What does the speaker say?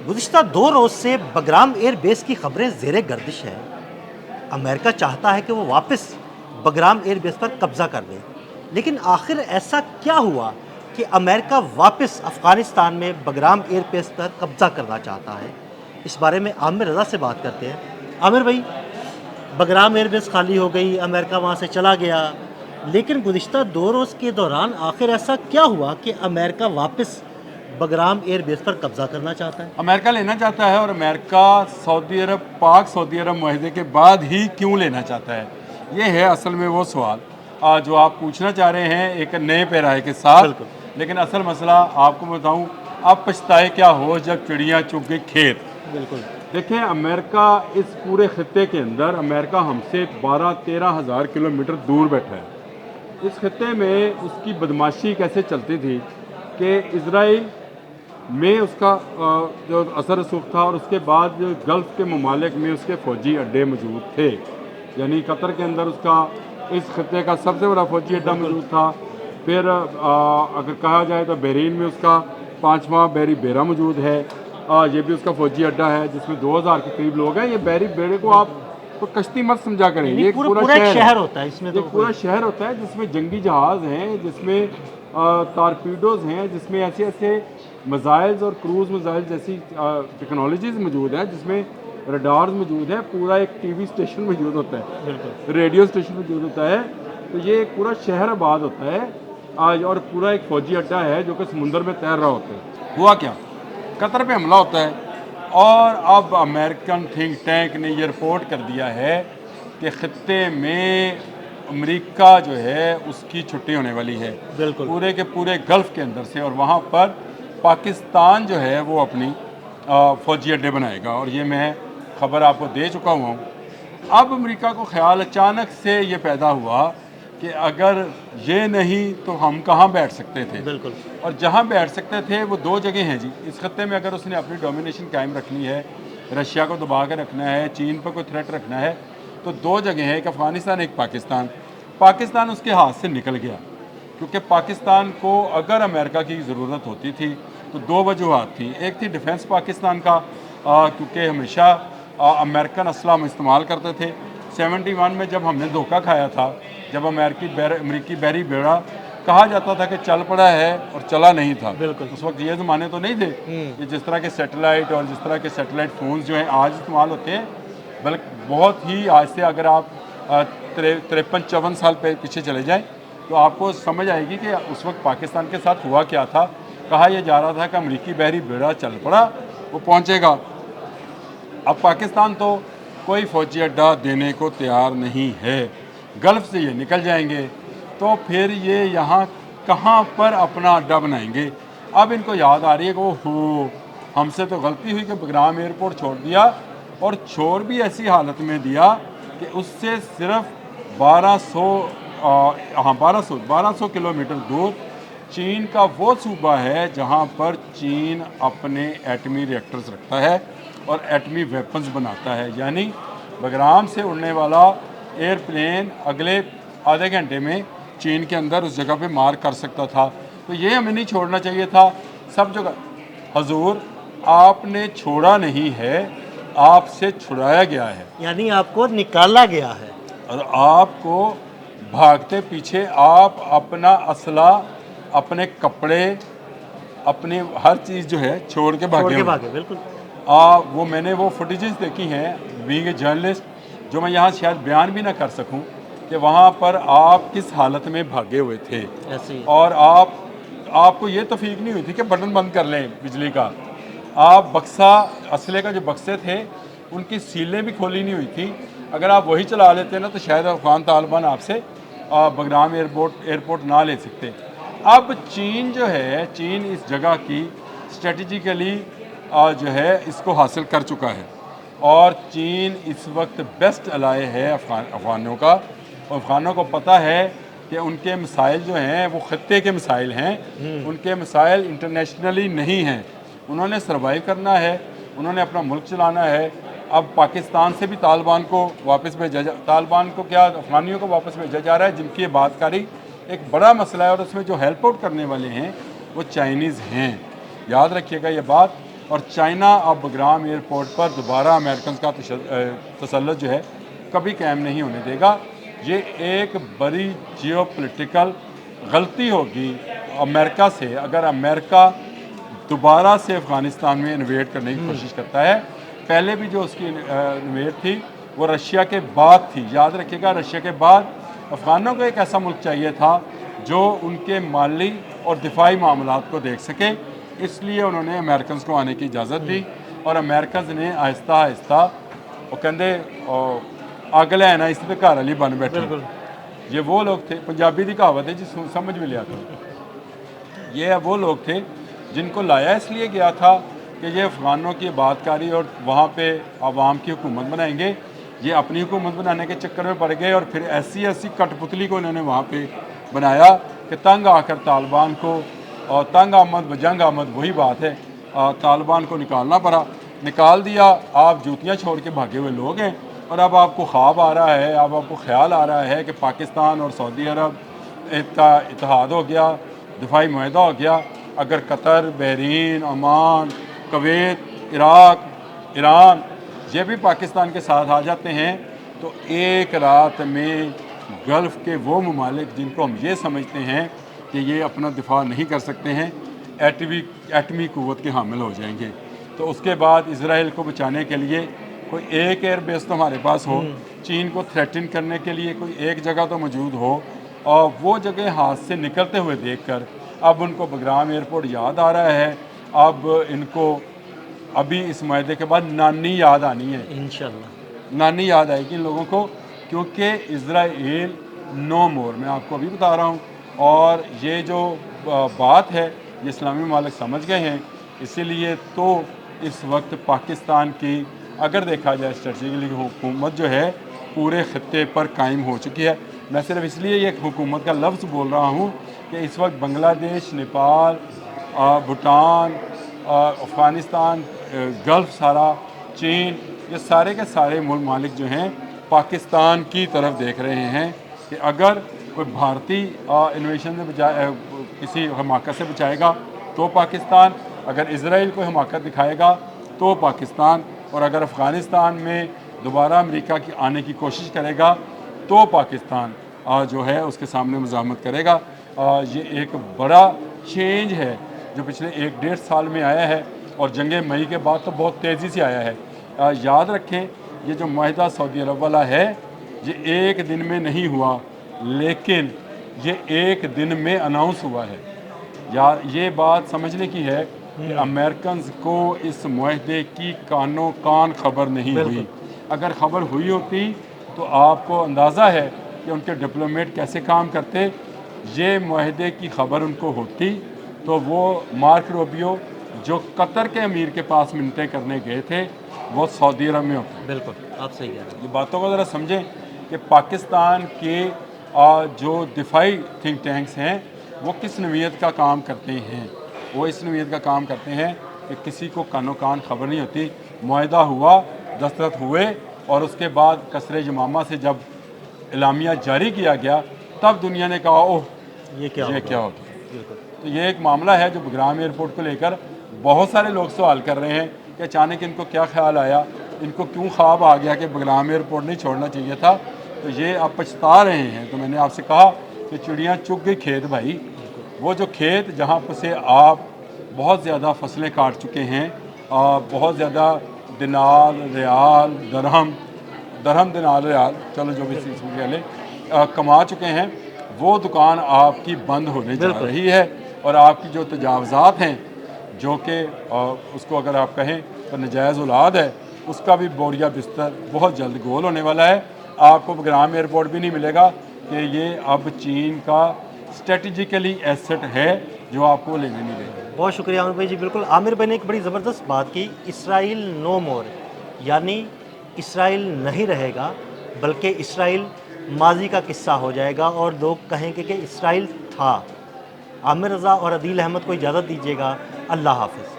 گزشتہ 2 روز سے Bagram air base کی خبریں زیر گردش ہیں۔ امریکہ چاہتا ہے کہ وہ واپس بگرام ایئر بیس پر قبضہ کر لے، لیکن آخر ایسا کیا ہوا کہ امریکہ واپس افغانستان میں بگرام ایئر بیس پر قبضہ کرنا چاہتا ہے؟ اس بارے میں عامر رضا سے بات کرتے ہیں۔ عامر بھائی، بگرام ایئر بیس خالی ہو گئی، امریکہ وہاں سے چلا گیا، لیکن گزشتہ 2 روز کے دوران آخر ایسا کیا ہوا کہ امریکہ واپس بگرام ایئر بیس پر قبضہ کرنا چاہتا ہے؟ امریکہ لینا چاہتا ہے، اور امریکہ سعودی عرب پاک سعودی عرب معاہدے کے بعد ہی کیوں لینا چاہتا ہے؟ یہ ہے اصل میں وہ سوال جو آپ پوچھنا چاہ رہے ہیں ایک نئے پیرائے کے ساتھ۔ بالکل۔ لیکن اصل مسئلہ آپ کو بتاؤں، اب پچھتائے کیا ہو جب چڑیاں چگ گئی کھیت۔ بالکل دیکھیں، امریکہ اس پورے خطے کے اندر، امریکہ ہم سے 12-13 ہزار کلومیٹر دور بیٹھا ہے۔ اس خطے میں اس کی بدماشی کیسے چلتی تھی کہ اسرائیل میں اس کا جو اثر رسوخ تھا، اور اس کے بعد جو گلف کے ممالک میں اس کے فوجی اڈے موجود تھے، یعنی قطر کے اندر اس کا اس خطے کا سب سے بڑا فوجی اڈا موجود تھا۔ پھر اگر کہا جائے تو بحرین میں اس کا 5واں بحری بیڑا موجود ہے، یہ بھی اس کا فوجی اڈا ہے جس میں 2000 کے قریب لوگ ہیں۔ یہ بحری بیڑے کو آپ تو کشتی مت سمجھا کریں، یہ ایک پورا پورا ایک شہر شہر ہوتا ہے اس میں، یہ تو پورا شہر ہوتا ہے جس میں جنگی جہاز ہیں، جس میں ٹارپیڈوز ہیں، جس میں ایسے ایسے میزائلز اور کروز میزائل جیسی ٹیکنالوجیز موجود ہیں، جس میں ریڈارز موجود ہیں، پورا ایک ٹی وی اسٹیشن موجود ہوتا ہے، بالکل ریڈیو اسٹیشن موجود ہوتا ہے۔ تو یہ ایک پورا شہر آباد ہوتا ہے اور پورا ایک فوجی اڈا ہے جو کہ سمندر میں تیر رہا ہوتا ہے۔ ہوا کیا؟ قطر پہ حملہ ہوتا ہے، اور اب امریکن تھنک ٹینک نے یہ رپورٹ کر دیا ہے کہ خطے میں امریکہ جو ہے اس کی چھٹی ہونے والی ہے، بالکل پورے کے پورے گلف کے اندر سے، اور وہاں پر پاکستان جو ہے وہ اپنی فوجی اڈے بنائے گا، اور یہ میں خبر آپ کو دے چکا ہوا ہوں۔ اب امریکہ کو خیال اچانک سے یہ پیدا ہوا کہ اگر یہ نہیں تو ہم کہاں بیٹھ سکتے تھے، بالکل اور جہاں بیٹھ سکتے تھے وہ 2 جگہ ہیں جی اس خطے میں۔ اگر اس نے اپنی ڈومینیشن قائم رکھنی ہے، رشیا کو دبا کے رکھنا ہے، چین پر کوئی تھریٹ رکھنا ہے، تو 2 جگہ ہیں، ایک افغانستان، ایک پاکستان۔ پاکستان اس کے ہاتھ سے نکل گیا، کیونکہ پاکستان کو اگر امریکہ کی ضرورت ہوتی تھی تو 2 وجوہات تھیں۔ ایک تھی ڈیفنس پاکستان کا، کیونکہ ہمیشہ امریکن اسلحہ ہم استعمال کرتے تھے۔ 71 میں جب ہم نے دھوکہ کھایا تھا، جب امریکی بحری بیڑا کہا جاتا تھا کہ چل پڑا ہے اور چلا نہیں تھا، بالکل اس وقت یہ زمانے تو نہیں تھے کہ جس طرح کے سیٹلائٹ اور جس طرح کے سیٹلائٹ فونز جو ہیں آج استعمال ہوتے ہیں، بلکہ بہت ہی آج سے اگر آپ 53-54 سال پیچھے چلے جائیں تو آپ کو سمجھ آئے گی کہ اس وقت پاکستان کے ساتھ ہوا کیا تھا۔ کہا یہ جا رہا تھا کہ امریکی بحری بیڑا چل پڑا، وہ پہنچے گا۔ اب پاکستان تو کوئی فوجی اڈا دینے کو تیار نہیں ہے، گلف سے یہ نکل جائیں گے تو پھر یہ یہاں کہاں پر اپنا اڈا بنائیں گے؟ اب ان کو یاد آ رہی ہے کہ ہم سے تو غلطی ہوئی کہ بگرام ایئرپورٹ چھوڑ دیا، اور چھوڑ بھی ایسی حالت میں دیا کہ اس سے صرف 1200 کلومیٹر دور چین کا وہ صوبہ ہے جہاں پر چین اپنے ایٹمی ریئیکٹرز رکھتا ہے اور ایٹمی ویپنز بناتا ہے۔ یعنی بگرام سے اڑنے والا ایئر پلین اگلے آدھے گھنٹے میں چین کے اندر اس جگہ پہ مار کر سکتا تھا۔ تو یہ ہمیں نہیں چھوڑنا چاہیے تھا سب جگہ۔ حضور، آپ نے چھوڑا نہیں ہے، آپ سے چھڑایا گیا ہے، یعنی آپ کو نکالا گیا ہے، اور آپ کو بھاگتے پیچھے آپ اپنا اسلحہ، اپنے کپڑے، اپنی ہر چیز جو ہے چھوڑ کے چھوڑ بھاگے کے ہوئے۔ بھاگے۔ بالکل وہ میں نے وہ فوٹیجز دیکھی ہیں بینگ اے جرنلسٹ، جو میں یہاں شاید بیان بھی نہ کر سکوں کہ وہاں پر آپ کس حالت میں بھاگے ہوئے تھے، ایسے ہی اور آپ کو یہ توفیق نہیں ہوئی تھی کہ بٹن بند کر لیں بجلی کا۔ آپ بکسا، اسلحے کا جو بکسے تھے ان کی سیلیں بھی کھولی نہیں ہوئی تھی۔ اگر آپ وہی چلا لیتے نا تو شاید افغان طالبان آپ سے بگرام ایئرپورٹ نہ لے سکتے۔ اب چین جو ہے، چین اس جگہ کی اسٹریٹجیکلی جو ہے اس کو حاصل کر چکا ہے، اور چین اس وقت بیسٹ الائے ہے افغانوں کا۔ افغانوں کو پتہ ہے کہ ان کے مسائل جو ہیں وہ خطے کے مسائل ہیں، ان کے مسائل انٹرنیشنلی نہیں ہیں۔ انہوں نے سروائیو کرنا ہے، انہوں نے اپنا ملک چلانا ہے۔ اب پاکستان سے بھی طالبان کو واپس طالبان کو کیا افغانیوں کو واپس بھیجا جا رہا ہے، جن کی بات کاری ایک بڑا مسئلہ ہے، اور اس میں جو ہیلپ آؤٹ کرنے والے ہیں وہ چائنیز ہیں۔ یاد رکھیے گا یہ بات اور چائنا اب بگرام ایئرپورٹ پر دوبارہ امریکنز کا تسلط جو ہے کبھی قائم نہیں ہونے دے گا۔ یہ ایک بڑی جیو پولیٹیکل غلطی ہوگی امریکہ سے اگر امریکہ دوبارہ سے افغانستان میں انویڈ کرنے کی کوشش کرتا ہے۔ پہلے بھی جو اس کی انویڈ تھی وہ رشیا کے بعد تھی، یاد رکھیے گا، رشیا کے بعد افغانوں کو ایک ایسا ملک چاہیے تھا جو ان کے مالی اور دفاعی معاملات کو دیکھ سکے، اس لیے انہوں نے امریکنز کو آنے کی اجازت دی اور امریکنز نے آہستہ آہستہ وہ کہندے اگلے ہے نا اس تے گھر والی بن بیٹھے۔ یہ وہ لوگ تھے، پنجابی دی کہاوت ہے جس کو سمجھ بھی لیا تھا، یہ وہ لوگ تھے جن کو لایا اس لیے گیا تھا کہ یہ افغانوں کی بات کاری اور وہاں پہ عوام کی حکومت بنائیں گے۔ یہ اپنی حکومت بنانے کے چکر میں پڑ گئے اور پھر ایسی کٹ پتلی کو انہوں نے وہاں پہ بنایا کہ تنگ آ کر طالبان کو، اور تنگ آمد بجنگ آمد وہی بات ہے، طالبان کو نکالنا پڑا، نکال دیا۔ آپ جوتیاں چھوڑ کے بھاگے ہوئے لوگ ہیں اور اب آپ کو خواب آ رہا ہے، اب آپ کو خیال آ رہا ہے کہ پاکستان اور سعودی عرب کا اتحاد ہو گیا، دفاعی معاہدہ ہو گیا۔ اگر قطر، بحرین، عمان، کویت، عراق، ایران یہ بھی پاکستان کے ساتھ آ جاتے ہیں تو ایک رات میں گلف کے وہ ممالک جن کو ہم یہ سمجھتے ہیں کہ یہ اپنا دفاع نہیں کر سکتے ہیں، ایٹمی قوت کے حامل ہو جائیں گے۔ تو اس کے بعد اسرائیل کو بچانے کے لیے کوئی ایک ایئر بیس تو ہمارے پاس ہو، چین کو تھریٹن کرنے کے لیے کوئی ایک جگہ تو موجود ہو، اور وہ جگہ ہاتھ سے نکلتے ہوئے دیکھ کر اب ان کو بگرام ایئرپورٹ یاد آ رہا ہے۔ اب ان کو ابھی اس معاہدے کے بعد نانی یاد آنی ہے، انشاءاللہ نانی یاد آئے گی ان لوگوں کو، کیونکہ اسرائیل نو مور، میں آپ کو ابھی بتا رہا ہوں۔ اور یہ جو بات ہے یہ اسلامی ممالک سمجھ گئے ہیں، اسی لیے تو اس وقت پاکستان کی اگر دیکھا جائے اسٹریٹجیکلی حکومت جو ہے پورے خطے پر قائم ہو چکی ہے۔ میں صرف اس لیے یہ حکومت کا لفظ بول رہا ہوں کہ اس وقت بنگلہ دیش، نیپال، بھوٹان، افغانستان، گلف سارا، چین، یہ سارے کے سارے ممالک جو ہیں پاکستان کی طرف دیکھ رہے ہیں کہ اگر کوئی بھارتی انویشن سے کسی حماقت سے بچائے گا تو پاکستان، اگر اسرائیل کو حماقت دکھائے گا تو پاکستان، اور اگر افغانستان میں دوبارہ امریکہ کی آنے کی کوشش کرے گا تو پاکستان جو ہے اس کے سامنے مزاحمت کرے گا۔ یہ ایک بڑا چینج ہے جو پچھلے 1-1.5 سال میں آیا ہے، اور جنگ مئی کے بعد تو بہت تیزی سے آیا ہے۔ یاد رکھیں یہ جو معاہدہ سعودی عرب والا ہے یہ ایک دن میں نہیں ہوا، لیکن یہ ایک دن میں اناؤنس ہوا ہے۔ یہ بات سمجھنے کی ہے کہ امریکنز کو اس معاہدے کی کانوں کان خبر نہیں ہوئی۔ اگر خبر ہوئی ہوتی تو آپ کو اندازہ ہے کہ ان کے ڈپلومیٹ کیسے کام کرتے۔ یہ معاہدے کی خبر ان کو ہوتی تو وہ مارک روبیو جو قطر کے امیر کے پاس منتیں کرنے گئے تھے وہ سعودی عرب میں ہوتے۔ بالکل آپ صحیح کہہ رہے ہیں۔ یہ باتوں کو ذرا سمجھیں کہ پاکستان کے جو دفاعی تھنک ٹینکس ہیں وہ کس نوعیت کا کام کرتے ہیں۔ وہ اس نوعیت کا کام کرتے ہیں کہ کسی کو کانوں کان خبر نہیں ہوتی۔ معاہدہ ہوا، دستخط ہوئے، اور اس کے بعد قصر یمامہ سے جب اعلامیہ جاری کیا گیا تب دنیا نے کہا اوہ یہ کیا ہوتا ہے۔ تو یہ ایک معاملہ ہے جو بگرام ایئرپورٹ کو لے کر بہت سارے لوگ سوال کر رہے ہیں کہ اچانک ان کو کیا خیال آیا، ان کو کیوں خواب آ گیا کہ بگرام ایئرپورٹ نہیں چھوڑنا چاہیے تھا۔ تو یہ آپ پچھتا رہے ہیں۔ تو میں نے آپ سے کہا کہ چڑیاں چگ گئی کھیت بھائی، وہ جو کھیت جہاں پر سے آپ بہت زیادہ فصلیں کاٹ چکے ہیں، بہت زیادہ دینار، ریال، درہم دینار ریال، چلو جو بھی چیز لے کما چکے ہیں، وہ دکان آپ کی بند ہونے جا رہی ہے، اور آپ کی جو تجاوزات ہیں جو کہ اس کو اگر آپ کہیں تو نجائز اولاد ہے، اس کا بھی بوریا بستر بہت جلد گول ہونے والا ہے۔ آپ کو بگرام ایئرپورٹ بھی نہیں ملے گا کہ یہ اب چین کا اسٹریٹجیکلی ایسٹ ہے جو آپ کو لینے نہیں دے گا۔ بہت شکریہ عامر بھائی جی۔ بالکل عامر بھائی نے ایک بڑی زبردست بات کی، اسرائیل نو مور، یعنی اسرائیل نہیں رہے گا بلکہ اسرائیل ماضی کا قصہ ہو جائے گا اور لوگ کہیں گے کہ اسرائیل تھا۔ عامر رضا اور عدیل احمد کو اجازت دیجیے گا، اللہ حافظ۔